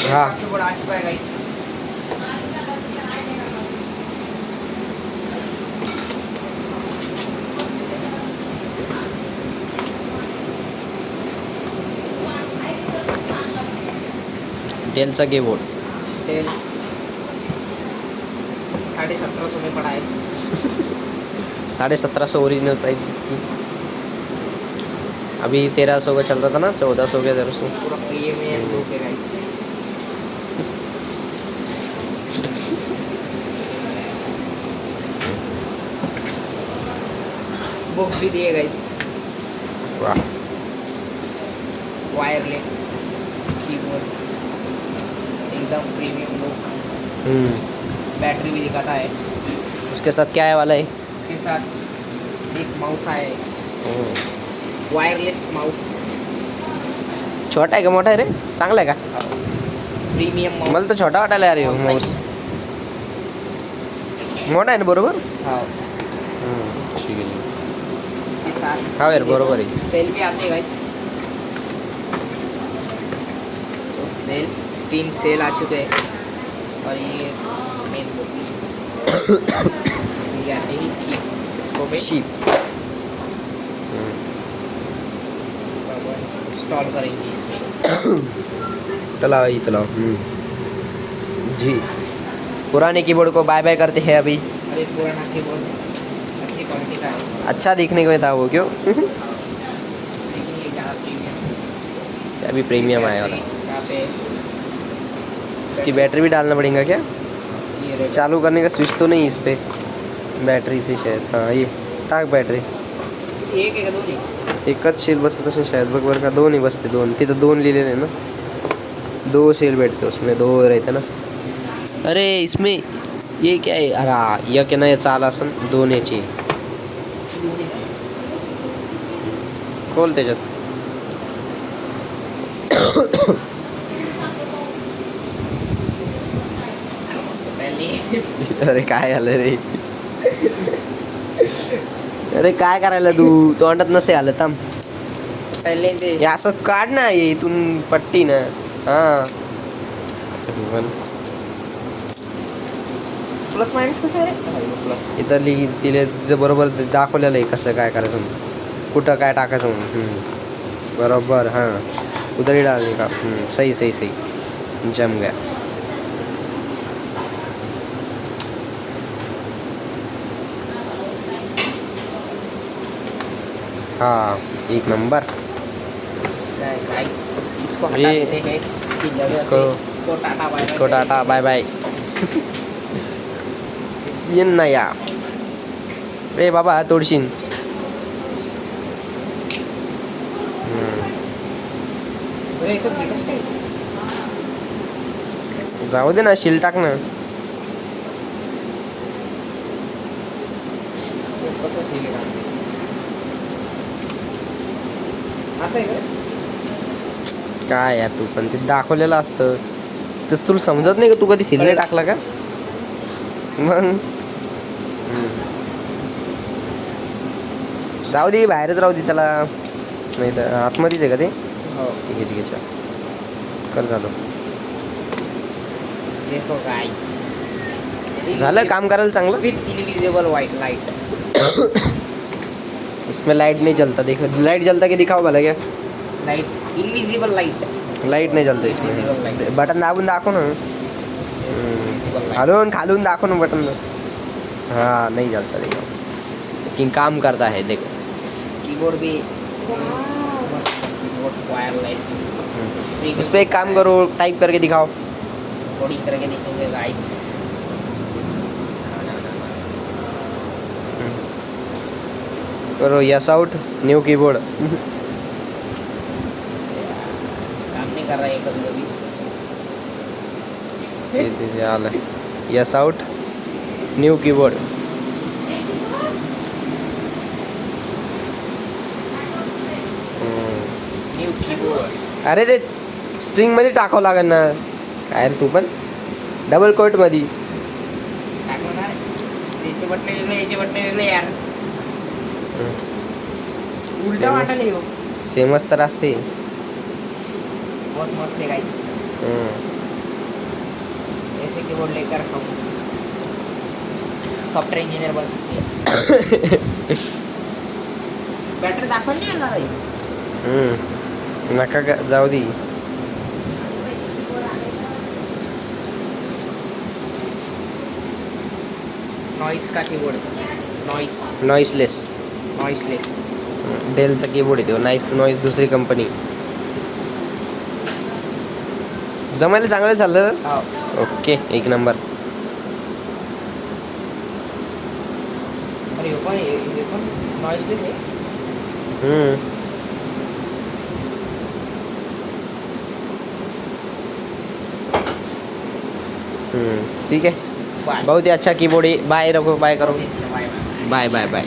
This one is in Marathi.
हाँ कीबोर्ड आ चुका है गाइस। डेलचा कीबोर्ड डेल 1750 में पड़ा है। 1750 ओरिजिनल प्राइस इसकी। अभी 1300 का चल रहा था ना, 1400 के 1300। पूरा प्रीमियम लुक है गाइस। बुक भी दिए गाइस। वाह। वायरलेस कीबोर्ड एकदम प्रीमियम लुक। बैटरी भी दिखाता है। उसके साथ क्या है वाला है? इसके साथ एक माउस आया है, वायरलेस माउस। छोटा आहे का मोठा आहे रे? चांगला आहे का? Premium mouse. मला तर छोटा वाटायला यार ह्यो माऊस. मोठा आहे ना बरोबर? हाँ। ठीक आहे. इसके साथ हाँ यार बरोबर है. सेल भी आते हैं गाइस। तो सेल 3 सेल आ चुके हैं और ये मेन ये आते ही चीप इसको पे शीप इंस्टॉल करेंगे इसमें। तलाव ही तलाव। जी पुराने कीबोर्ड को बाय बाय करते हैं अभी। अरे पुराना कीबोर्ड अच्छी क्वालिटी का है, अच्छा दिखने में था वो क्यों? लेकिन ये ज़्यादा प्रीमियम। अभी प्रीमियम आया वाला। यहाँ पे इसकी बैटरी भी डालना पड़ेगा क्या? ये रहेगा। चालू करने का स्विच तो नहीं इस पे, बैटरी से शायद. हाँ ये टाक बॅटरी एक आहे का दोन्ही? एकच शेल बसत असेल शायद. बघ बरं का, दोन ही बसते. दोन तिथं दोन लिहिलेले आहे ना. 2 शेल बैठते उसमें, 2 रहते ना. अरे इसमें ये क्या है? अरे एक ना याचा आला असन, 2 याची. खोल त्याच्यात. अरे काय आलं रे? अरे काय करायला तू? तोंडात नसे आलं. थांब पहले ते हे असं काढ ना, हे इथून पट्टी ना. हां प्लस मायनस कसं आहे? प्लस इथं लिहि तिले तिथं बरोबर दाखवलेलं आहे कसं काय करायचं म्हणून, कुठं काय टाकायचं म्हणून. बरोबर. हां उधर ही डालने का. सही सही सही. जम गया. हाँ एक नंबर. गाइस इसको हटा ये- देते हैं इसकी जगह इसको- से। इसको टाटा बाय इसको टाटा बाय बाय. ये नया रे बाबा तोडशीन. अरे याच्यात हे कसं काय? जाऊ दे ना, शिल टाक ना. कसं सील आहे? असं आहे का? काय यार तू पण, ते दाखवलेलं असतं तसं तुला समजत नाही का? तू कधी सिल टाकला का मग? जाऊ दे, बाहेरच राहू दे त्याला. नाही तर आतमध्येच आहे का ते? हो. ठीक आहे ठीक आहे. चल कर झालं. देखो गाइस झालं काम करायला चांगलं. With invisible white light. इसमें लाइट नहीं जलता. देखो लाइट जलता कि दिखाओ भला क्या? Light invisible light. लाइट नहीं जलता इसमें. बटन दाबून दाखव ना. खालून खालून दाखव ना बटन. हाँ नहीं जलता. देखो लेकिन काम करता है. देखो कीबोर्ड भी मस्त कीबोर्ड वायरलेस। उस पर एक काम करो, टाइप करके दिखाओ. थोड़ी करके देखेंगे गाइस। करो यस आउट न्यू कीबोर्ड. काम नहीं कर रहा है कभी कभी। आलं yes out new keyboard. New keyboard. अरे ते स्ट्रिंग मध्ये टाकावं लागेल ना. काय रे तू पण, डबल कोट मध्ये. टाकलं ना याचे बटणे वेगळे, याचे बटणे वेगळे यार. उलटा वाटायला येऊ. सेमच तर असते. बहुत मस्त आहे गाइस. कीबोर्ड लेकर हम सॉफ्टवेयर इंजीनियर बन सकते हैं. बॅटरी दाखवली नाही येणार आहे. नका जाऊ दे. नॉईस का कीबोर्ड. नॉईसलेस. नॉईसलेस. डेलचा कीबोर्ड येतो. नॉईस दुसरी कंपनी. जमायला चांगलं चाललं. हो. ओके, एक नंबर. अरे हे पण नॉईसलेस आहे. ठीक है. बहुत ही अच्छा कीबोर्ड है. बाय रखो, बाय करो. Bye bye. Bye bye bye.